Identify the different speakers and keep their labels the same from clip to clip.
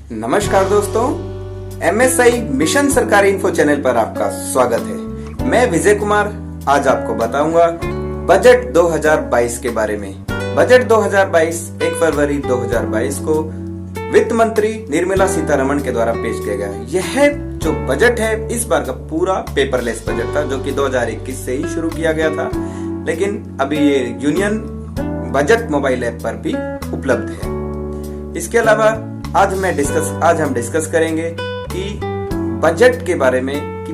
Speaker 1: नमस्कार दोस्तों, MSI mission सरकारी इन्फो चैनल पर आपका स्वागत है। मैं विजय कुमार आज आपको बताऊंगा बजट 2022 के बारे में। बजट 2022 1 फरवरी 2022 को वित्त मंत्री निर्मला सीतारमण के द्वारा पेश किया गया। यह जो बजट है इस बार का पूरा पेपरलेस बजट था, जो कि 2021 से ही शुरू किया गया था, लेकिन अभी ये यूनियन बजट मोबाइल ऐप पर भी उपलब्ध है। इसके अलावा आज हम डिस्कस करेंगे कि बजट के बारे में, कि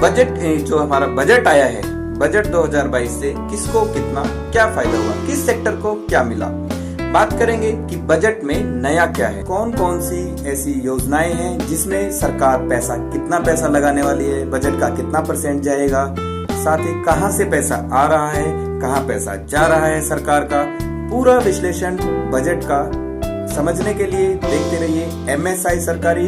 Speaker 1: बजट जो हमारा बजट आया है, बजट 2022 से किसको कितना क्या फायदा हुआ, किस सेक्टर को क्या मिला। बात करेंगे कि बजट में नया क्या है, कौन कौन सी ऐसी योजनाएं हैं जिसमें सरकार कितना पैसा लगाने वाली है, बजट का कितना % जाएगा, साथ ही कहां से पैसा आ रहा है, कहां पैसा जा रहा है। सरकार का पूरा विश्लेषण बजट का समझने के लिए देखते रहिए MSI सरकारी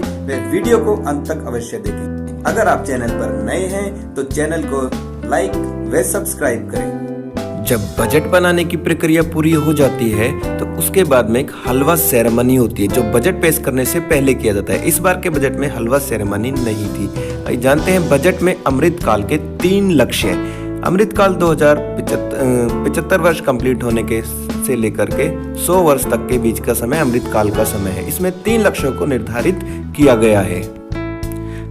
Speaker 1: वीडियो को अंत तक अवश्य देखें। अगर आप चैनल पर नए हैं तो चैनल को लाइक व सब्सक्राइब करें।
Speaker 2: जब बजट बनाने की प्रक्रिया पूरी हो जाती है तो उसके बाद में एक हलवा सेरेमनी होती है, जो बजट पेश करने से पहले किया जाता है। इस बार के बजट में हलवा सेरेमनी नहीं थी। जानते हैं बजट में अमृतकाल के 3 लक्ष्य हैं। अमृतकाल 2075 वर्ष कंप्लीट होने के से लेकर के 100 वर्ष तक के बीच का समय अमृतकाल का समय है। इसमें 3 लक्ष्यों को निर्धारित किया गया है।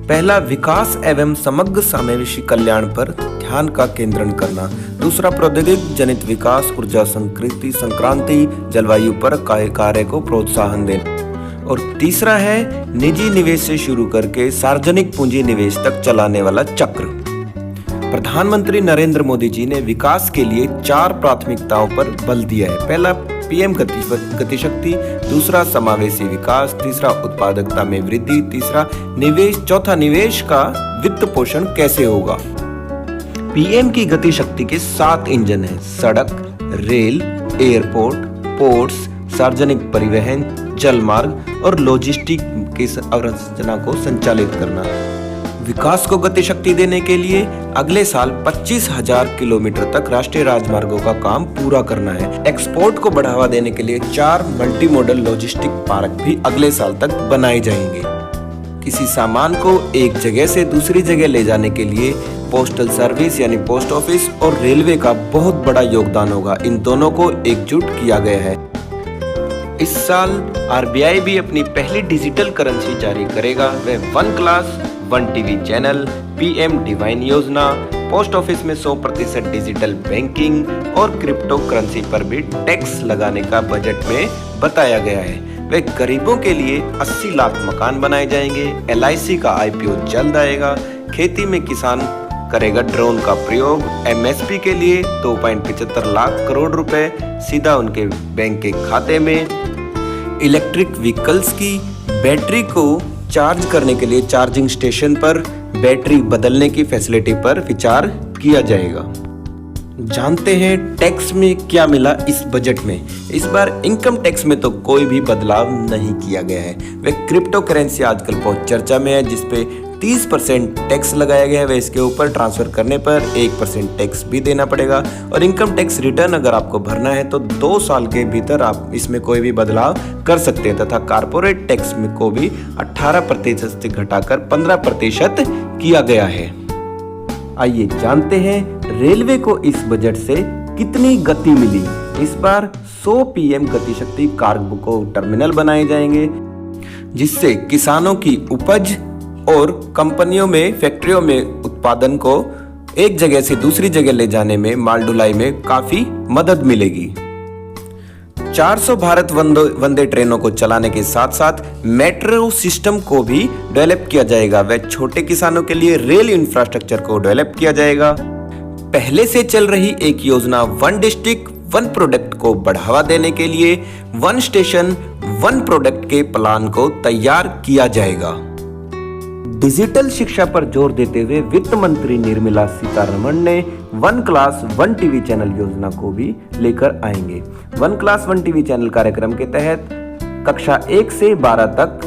Speaker 2: पहला, विकास एवं समग्र समावेशी कल्याण पर ध्यान का केंद्रण करना। दूसरा, प्रौद्योगिक जनित विकास, ऊर्जा संक्रांति, जलवायु पर कार्य को प्रोत्साहन देना। और तीसरा है निजी निवेश से शुरू करके सार्वजनिक पूंजी निवेश तक चलाने वाला चक्र। प्रधानमंत्री नरेंद्र मोदी जी ने विकास के लिए 4 प्राथमिकताओं पर बल दिया है। पहला, PM गतिशक्ति, दूसरा समावेशी विकास, तीसरा उत्पादकता में वृद्धि, तीसरा निवेश, चौथा निवेश का वित्त पोषण कैसे होगा। PM की गतिशक्ति के 7 इंजन हैं: सड़क, रेल, एयरपोर्ट, पोर्ट्स, सार्वजनिक परिवहन, जलमार्ग और लॉजिस्टिक की संरचना को संचालित करना। विकास को गतिशक्ति देने के लिए अगले साल 25,000 किलोमीटर तक राष्ट्रीय राजमार्गों का काम पूरा करना है। एक्सपोर्ट को बढ़ावा देने के लिए 4 मल्टी मॉडल लॉजिस्टिक पार्क भी अगले साल तक बनाए जाएंगे। किसी सामान को एक जगह से दूसरी जगह ले जाने के लिए पोस्टल सर्विस यानी पोस्ट ऑफिस और रेलवे का बहुत बड़ा योगदान होगा। इन दोनों को एकजुट किया गया है। इस साल RBI भी अपनी पहली डिजिटल करेंसी जारी करेगा। वह 1 class 1 TV channel, PM divine योजना, पोस्ट ऑफिस में 100% डिजिटल बैंकिंग और क्रिप्टो करेंसी पर भी टैक्स लगाने का बजट में बताया गया है। वे गरीबों के लिए 80 लाख मकान बनाए जाएंगे। LIC का IPO जल्द आएगा। खेती में किसान करेगा ड्रोन का प्रयोग। MSP के लिए 2.75 लाख करोड़ रुपए सीधा उनके बैंक के खाते में। इलेक्ट्रिक व्हीकल्स की बैटरी को चार्ज करने के लिए चार्जिंग स्टेशन पर बैटरी बदलने की फैसिलिटी पर विचार किया जाएगा। जानते हैं टैक्स में क्या मिला इस बजट में। इस बार इनकम टैक्स में तो कोई भी बदलाव नहीं किया गया है। वह क्रिप्टो करेंसी आजकल बहुत चर्चा में है, जिसपे 30% टैक्स लगाया गया है। वह इसके ऊपर ट्रांसफर करने पर 1% टैक्स भी देना पड़ेगा। और इनकम टैक्स रिटर्न अगर आपको भरना है तो 2 साल के भीतर आप इसमें कोई भी बदलाव कर सकते हैं। तथा कारपोरेट टैक्स में को भी 18% से घटाकर 15% किया गया है। आइए जानते हैं रेलवे को इस बजट से कितनी गति मिली। इस बार 100 PM गतिशक्ति कार्गो टर्मिनल बनाए जाएंगे, जिससे किसानों की उपज और कंपनियों में, फैक्ट्रियों में उत्पादन को एक जगह से दूसरी जगह ले जाने में, माल ढुलाई में काफी मदद मिलेगी। 400 भारत वंदे ट्रेनों को चलाने के साथ साथ मेट्रो सिस्टम को भी डेवलप किया जाएगा। वह छोटे किसानों के लिए रेल इंफ्रास्ट्रक्चर को डेवलप किया जाएगा। पहले से चल रही एक योजना 1 डिस्ट्रिक्ट 1 प्रोडक्ट को बढ़ावा देने के लिए 1 स्टेशन 1 प्रोडक्ट के प्लान को तैयार किया जाएगा। डिजिटल शिक्षा पर जोर देते हुए वित्त मंत्री निर्मला सीतारमण ने 1 क्लास 1 टीवी चैनल योजना को भी लेकर आएंगे। 1 क्लास 1 टीवी चैनल कार्यक्रम के तहत कक्षा 1 से 12 तक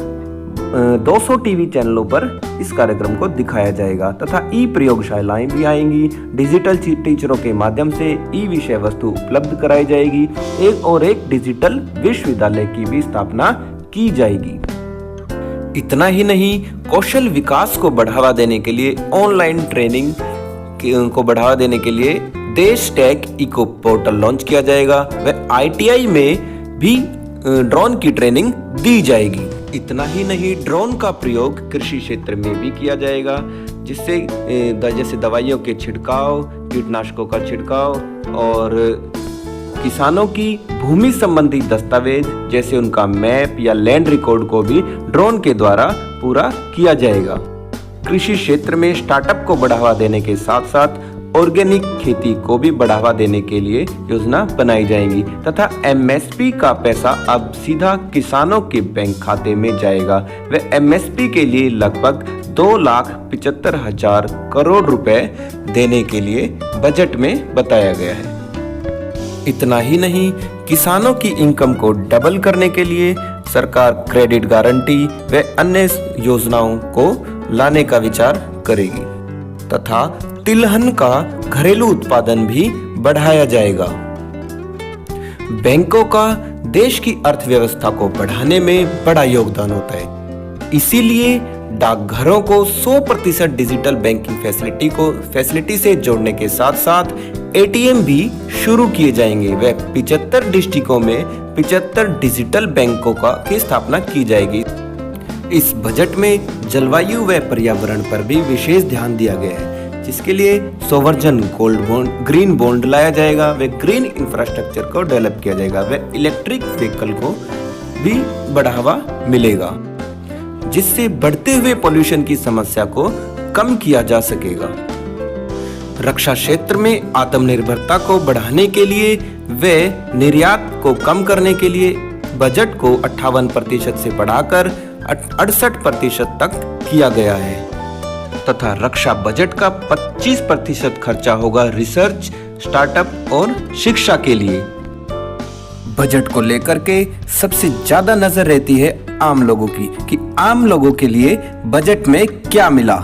Speaker 2: 200 टीवी चैनलों पर इस कार्यक्रम को दिखाया जाएगा तथा ई प्रयोगशालाएं भी आएंगी। डिजिटल टीचरों के माध्यम से ई विषय वस्तु उपलब्ध कराई जाएगी। एक डिजिटल विश्वविद्यालय की भी स्थापना की जाएगी। इतना ही नहीं, कौशल विकास को बढ़ावा देने के लिए ऑनलाइन ट्रेनिंग को बढ़ावा देने के लिए देश टेक इको पोर्टल लॉन्च किया जाएगा व ITI में भी ड्रोन की ट्रेनिंग दी जाएगी। इतना ही नहीं, ड्रोन का प्रयोग कृषि क्षेत्र में भी किया जाएगा, जिससे जैसे दवाइयों के छिड़काव, कीटनाशकों का छिड़काव और किसानों की भूमि संबंधी दस्तावेज जैसे उनका मैप या लैंड रिकॉर्ड को भी ड्रोन के द्वारा पूरा किया जाएगा। कृषि क्षेत्र में स्टार्टअप को बढ़ावा देने के साथ साथ ऑर्गेनिक खेती को भी बढ़ावा देने के लिए योजना बनाई जाएंगी तथा MSP का पैसा अब सीधा किसानों के बैंक खाते में जाएगा व MSP के लिए लगभग 2,75,000 करोड़ रुपए देने के लिए बजट में बताया गया है। इतना ही नहीं, किसानों की इनकम को डबल करने के लिए सरकार क्रेडिट गारंटी व अन्य योजनाओं को लाने का विचार करेगी तथा तिलहन का घरेलू उत्पादन भी बढ़ाया जाएगा। बैंकों का देश की अर्थव्यवस्था को बढ़ाने में बड़ा योगदान होता है, इसीलिए डाकघरों को 100% डिजिटल बैंकिंग फैसिलिटी से जोड़ने के साथ साथ ATM भी शुरू किए जाएंगे व 75 डिस्ट्रिक्टों में 75 डिजिटल बैंकों की स्थापना की जाएगी। इस बजट में जलवायु व पर्यावरण पर भी विशेष ध्यान दिया गया है, जिसके लिए सोवर्जन गोल्ड बॉन्ड, ग्रीन बॉन्ड लाया जाएगा व ग्रीन इंफ्रास्ट्रक्चर को डेवलप किया जाएगा व इलेक्ट्रिक व्हीकल को भी बढ़ावा मिलेगा, जिससे बढ़ते हुए पोल्यूशन की समस्या को कम किया जा सकेगा। रक्षा क्षेत्र में आत्मनिर्भरता को बढ़ाने के लिए व निर्यात को कम करने के लिए बजट को 58% से बढ़ाकर 68% तक किया गया है तथा रक्षा बजट का 25% खर्चा होगा रिसर्च, स्टार्टअप और शिक्षा के लिए। बजट को लेकर के सबसे ज्यादा नजर रहती है आम लोगों की कि आम लोगों के लिए बजट में क्या मिला।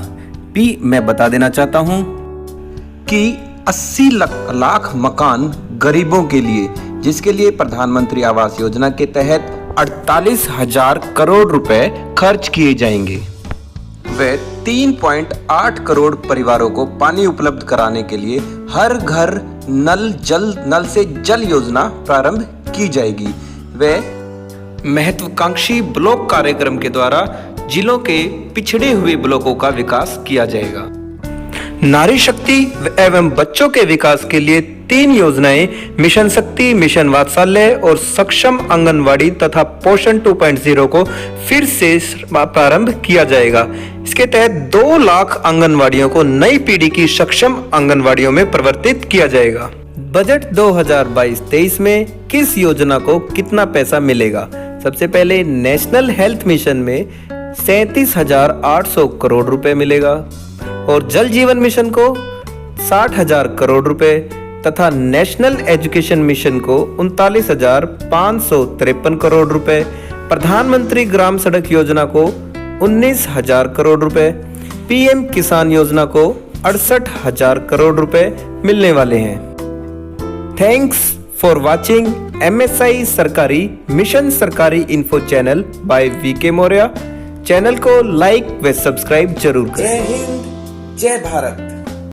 Speaker 2: मैं बता देना चाहता हूं कि 80 लाख मकान गरीबों के लिए, जिसके लिए प्रधानमंत्री आवास योजना के तहत 48,000 करोड़ रुपए खर्च किए जाएंगे व 3.8 करोड़ परिवारों को पानी उपलब्ध कराने के लिए हर घर नल से जल योजना प्रारंभ की जाएगी व महत्वाकांक्षी ब्लॉक कार्यक्रम के द्वारा जिलों के पिछड़े हुए ब्लॉकों का विकास किया जाएगा। नारी शक्ति एवं बच्चों के विकास के लिए 3 योजनाएं मिशन शक्ति, मिशन वात्सल्य और सक्षम आंगनवाड़ी तथा पोषण 2.0 को फिर से प्रारंभ किया जाएगा। इसके तहत 2 लाख आंगनवाड़ियों को नई पीढ़ी की सक्षम आंगनवाड़ियों में परिवर्तित किया जाएगा। बजट 2022-23 में किस योजना को कितना पैसा मिलेगा? सबसे पहले नेशनल हेल्थ मिशन में 37,800 करोड़ रुपए मिलेगा और जल जीवन मिशन को 60,000 करोड़ रुपए तथा नेशनल एजुकेशन मिशन को 39,553 करोड़ रुपए, प्रधानमंत्री ग्राम सड़क योजना को 19,000 करोड़ रुपए, PM किसान योजना को 68,000 करोड़ रुपए मिलने वाले हैं। थैंक्स फॉर वाचिंग MSI सरकारी मिशन सरकारी info channel by VK Maurya. Channel को लाइक व सब्सक्राइब जरूर करें।
Speaker 1: जय हिंद, जय भारत।